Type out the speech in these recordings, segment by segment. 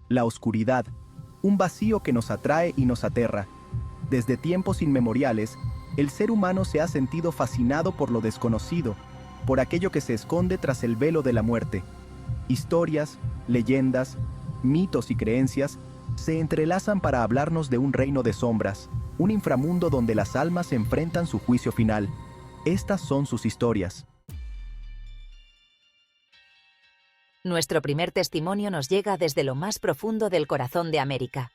la oscuridad, un vacío que nos atrae y nos aterra. Desde tiempos inmemoriales, el ser humano se ha sentido fascinado por lo desconocido, por aquello que se esconde tras el velo de la muerte. Historias, leyendas, mitos y creencias se entrelazan para hablarnos de un reino de sombras, un inframundo donde las almas enfrentan su juicio final. Estas son sus historias. Nuestro primer testimonio nos llega desde lo más profundo del corazón de América.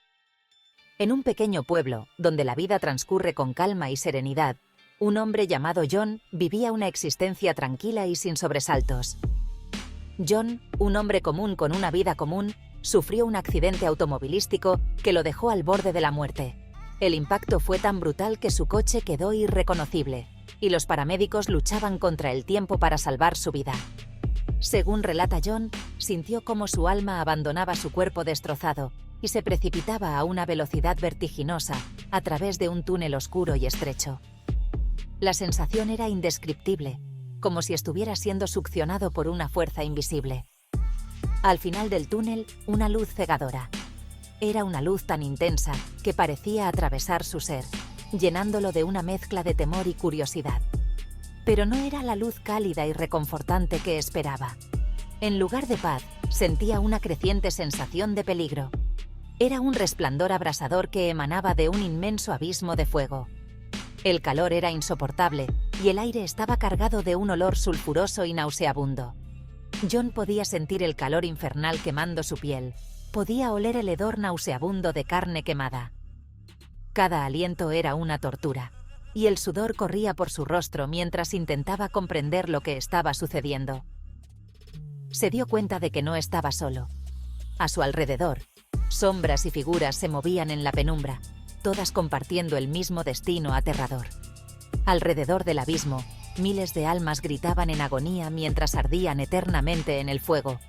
En un pequeño pueblo, donde la vida transcurre con calma y serenidad, un hombre llamado John vivía una existencia tranquila y sin sobresaltos. John, un hombre común con una vida común, sufrió un accidente automovilístico que lo dejó al borde de la muerte. El impacto fue tan brutal que su coche quedó irreconocible, y los paramédicos luchaban contra el tiempo para salvar su vida. Según relata John, sintió como su alma abandonaba su cuerpo destrozado y se precipitaba a una velocidad vertiginosa a través de un túnel oscuro y estrecho. La sensación era indescriptible, como si estuviera siendo succionado por una fuerza invisible. Al final del túnel, una luz cegadora. Era una luz tan intensa que parecía atravesar su ser, llenándolo de una mezcla de temor y curiosidad. Pero no era la luz cálida y reconfortante que esperaba. En lugar de paz, sentía una creciente sensación de peligro. Era un resplandor abrasador que emanaba de un inmenso abismo de fuego. El calor era insoportable y el aire estaba cargado de un olor sulfuroso y nauseabundo. John podía sentir el calor infernal quemando su piel. Podía oler el hedor nauseabundo de carne quemada. Cada aliento era una tortura, y el sudor corría por su rostro mientras intentaba comprender lo que estaba sucediendo. Se dio cuenta de que no estaba solo. A su alrededor, sombras y figuras se movían en la penumbra, todas compartiendo el mismo destino aterrador. Alrededor del abismo, miles de almas gritaban en agonía mientras ardían eternamente en el fuego.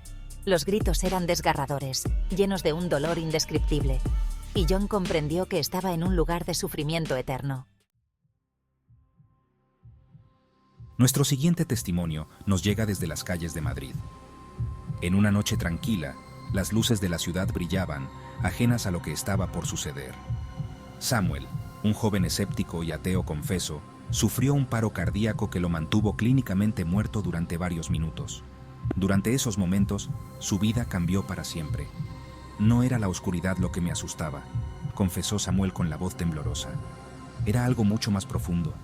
Los gritos eran desgarradores, llenos de un dolor indescriptible, y John comprendió que estaba en un lugar de sufrimiento eterno. Nuestro siguiente testimonio nos llega desde las calles de Madrid. En una noche tranquila, las luces de la ciudad brillaban, ajenas a lo que estaba por suceder. Samuel, un joven escéptico y ateo confeso, sufrió un paro cardíaco que lo mantuvo clínicamente muerto durante varios minutos. Durante esos momentos, su vida cambió para siempre. No era la oscuridad lo que me asustaba, confesó Samuel con la voz temblorosa. Era algo mucho más profundo,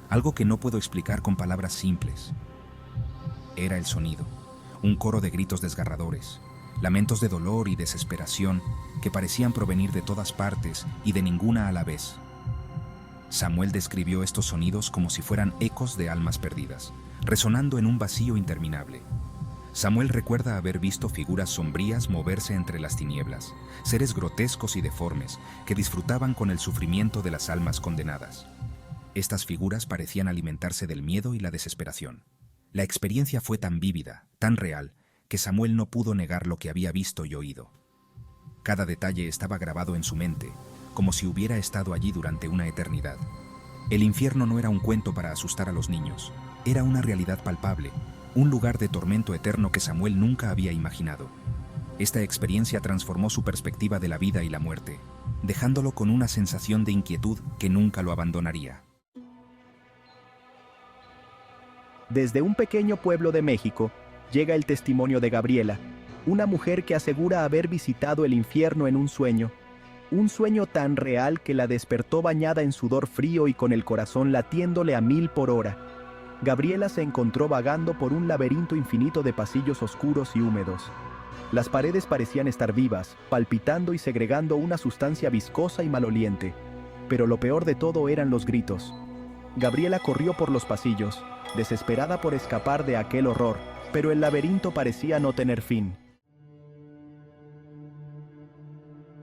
algo que no puedo explicar con palabras simples. Era el sonido, un coro de gritos desgarradores, lamentos de dolor y desesperación que parecían provenir de todas partes y de ninguna a la vez. Samuel describió estos sonidos como si fueran ecos de almas perdidas, resonando en un vacío interminable. Samuel recuerda haber visto figuras sombrías moverse entre las tinieblas, seres grotescos y deformes que disfrutaban con el sufrimiento de las almas condenadas. Estas figuras parecían alimentarse del miedo y la desesperación. La experiencia fue tan vívida, tan real, que Samuel no pudo negar lo que había visto y oído. Cada detalle estaba grabado en su mente, como si hubiera estado allí durante una eternidad. El infierno no era un cuento para asustar a los niños, era una realidad palpable, un lugar de tormento eterno que Samuel nunca había imaginado. Esta experiencia transformó su perspectiva de la vida y la muerte, dejándolo con una sensación de inquietud que nunca lo abandonaría. Desde un pequeño pueblo de México, llega el testimonio de Gabriela, una mujer que asegura haber visitado el infierno en un sueño tan real que la despertó bañada en sudor frío y con el corazón latiéndole a 1000 por hora. Gabriela se encontró vagando por un laberinto infinito de pasillos oscuros y húmedos. Las paredes parecían estar vivas, palpitando y segregando una sustancia viscosa y maloliente. Pero lo peor de todo eran los gritos. Gabriela corrió por los pasillos, desesperada por escapar de aquel horror, pero el laberinto parecía no tener fin.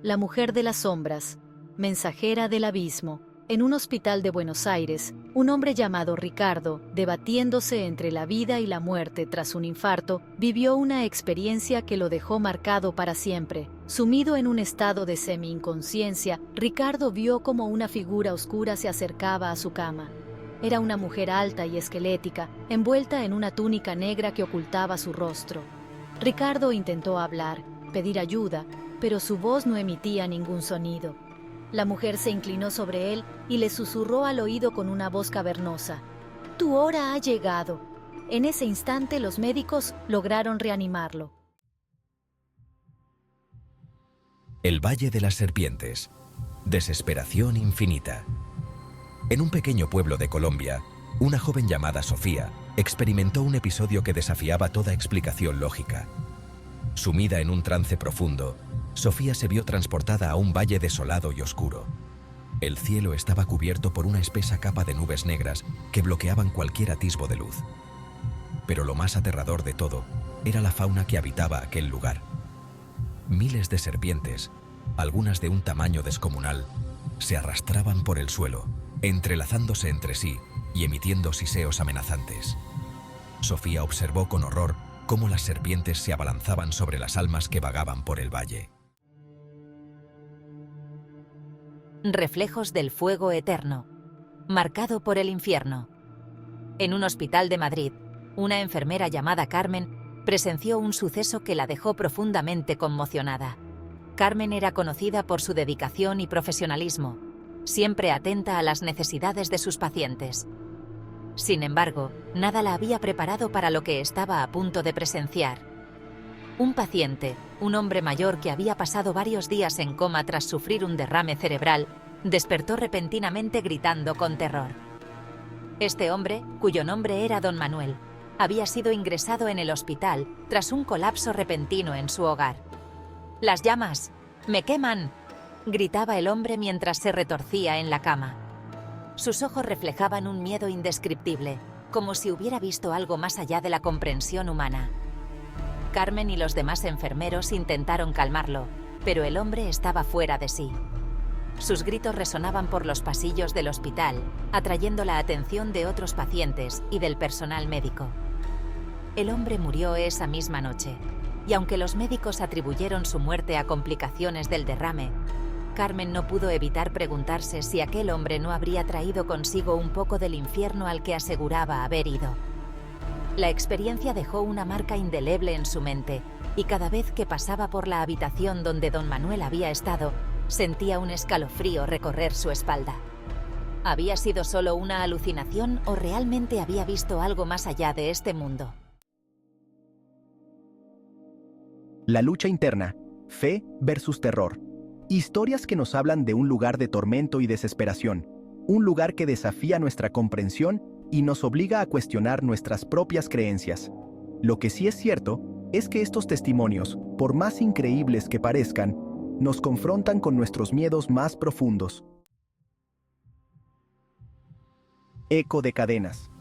La mujer de las sombras, mensajera del abismo. En un hospital de Buenos Aires, un hombre llamado Ricardo, debatiéndose entre la vida y la muerte tras un infarto, vivió una experiencia que lo dejó marcado para siempre. Sumido en un estado de semi-inconsciencia, Ricardo vio como una figura oscura se acercaba a su cama. Era una mujer alta y esquelética, envuelta en una túnica negra que ocultaba su rostro. Ricardo intentó hablar, pedir ayuda, pero su voz no emitía ningún sonido. La mujer se inclinó sobre él y le susurró al oído con una voz cavernosa: «Tu hora ha llegado». En ese instante los médicos lograron reanimarlo. El Valle de las Serpientes. Desesperación infinita. En un pequeño pueblo de Colombia, una joven llamada Sofía experimentó un episodio que desafiaba toda explicación lógica. Sumida en un trance profundo, Sofía se vio transportada a un valle desolado y oscuro. El cielo estaba cubierto por una espesa capa de nubes negras que bloqueaban cualquier atisbo de luz. Pero lo más aterrador de todo era la fauna que habitaba aquel lugar. Miles de serpientes, algunas de un tamaño descomunal, se arrastraban por el suelo, entrelazándose entre sí y emitiendo siseos amenazantes. Sofía observó con horror cómo las serpientes se abalanzaban sobre las almas que vagaban por el valle. Reflejos del fuego eterno, marcado por el infierno. En un hospital de Madrid, una enfermera llamada Carmen presenció un suceso que la dejó profundamente conmocionada. Carmen era conocida por su dedicación y profesionalismo, siempre atenta a las necesidades de sus pacientes. Sin embargo, nada la había preparado para lo que estaba a punto de presenciar. Un paciente, un hombre mayor que había pasado varios días en coma tras sufrir un derrame cerebral, despertó repentinamente gritando con terror. Este hombre, cuyo nombre era Don Manuel, había sido ingresado en el hospital tras un colapso repentino en su hogar. «¡Las llamas! ¡Me queman!», gritaba el hombre mientras se retorcía en la cama. Sus ojos reflejaban un miedo indescriptible, como si hubiera visto algo más allá de la comprensión humana. Carmen y los demás enfermeros intentaron calmarlo, pero el hombre estaba fuera de sí. Sus gritos resonaban por los pasillos del hospital, atrayendo la atención de otros pacientes y del personal médico. El hombre murió esa misma noche, y aunque los médicos atribuyeron su muerte a complicaciones del derrame, Carmen no pudo evitar preguntarse si aquel hombre no habría traído consigo un poco del infierno al que aseguraba haber ido. La experiencia dejó una marca indeleble en su mente, y cada vez que pasaba por la habitación donde Don Manuel había estado, sentía un escalofrío recorrer su espalda. ¿Había sido solo una alucinación o realmente había visto algo más allá de este mundo? La lucha interna, fe versus terror. Historias que nos hablan de un lugar de tormento y desesperación, un lugar que desafía nuestra comprensión y nos obliga a cuestionar nuestras propias creencias. Lo que sí es cierto es que estos testimonios, por más increíbles que parezcan, nos confrontan con nuestros miedos más profundos. Eco de cadenas.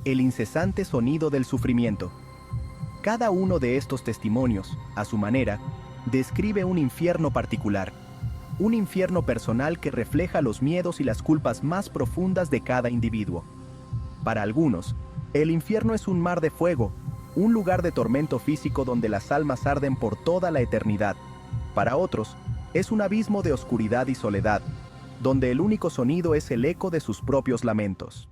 El incesante sonido del sufrimiento. Cada uno de estos testimonios, a su manera, describe un infierno particular, un infierno personal que refleja los miedos y las culpas más profundas de cada individuo. Para algunos, el infierno es un mar de fuego, un lugar de tormento físico donde las almas arden por toda la eternidad. Para otros, es un abismo de oscuridad y soledad, donde el único sonido es el eco de sus propios lamentos.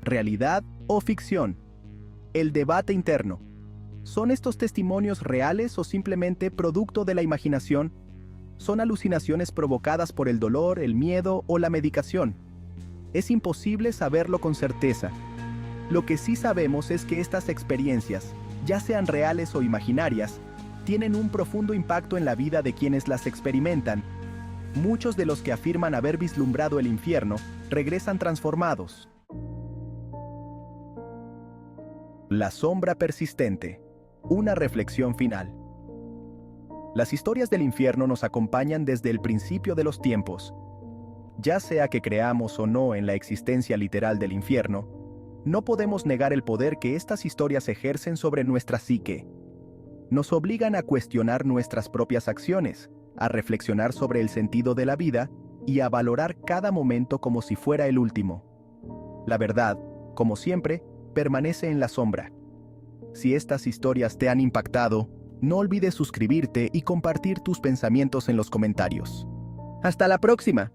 ¿Realidad o ficción? El debate interno. ¿Son estos testimonios reales o simplemente producto de la imaginación? ¿Son alucinaciones provocadas por el dolor, el miedo o la medicación? Es imposible saberlo con certeza. Lo que sí sabemos es que estas experiencias, ya sean reales o imaginarias, tienen un profundo impacto en la vida de quienes las experimentan. Muchos de los que afirman haber vislumbrado el infierno regresan transformados. La sombra persistente. Una reflexión final. Las historias del infierno nos acompañan desde el principio de los tiempos. Ya sea que creamos o no en la existencia literal del infierno, no podemos negar el poder que estas historias ejercen sobre nuestra psique. Nos obligan a cuestionar nuestras propias acciones, a reflexionar sobre el sentido de la vida y a valorar cada momento como si fuera el último. La verdad, como siempre, permanece en la sombra. Si estas historias te han impactado, no olvides suscribirte y compartir tus pensamientos en los comentarios. ¡Hasta la próxima!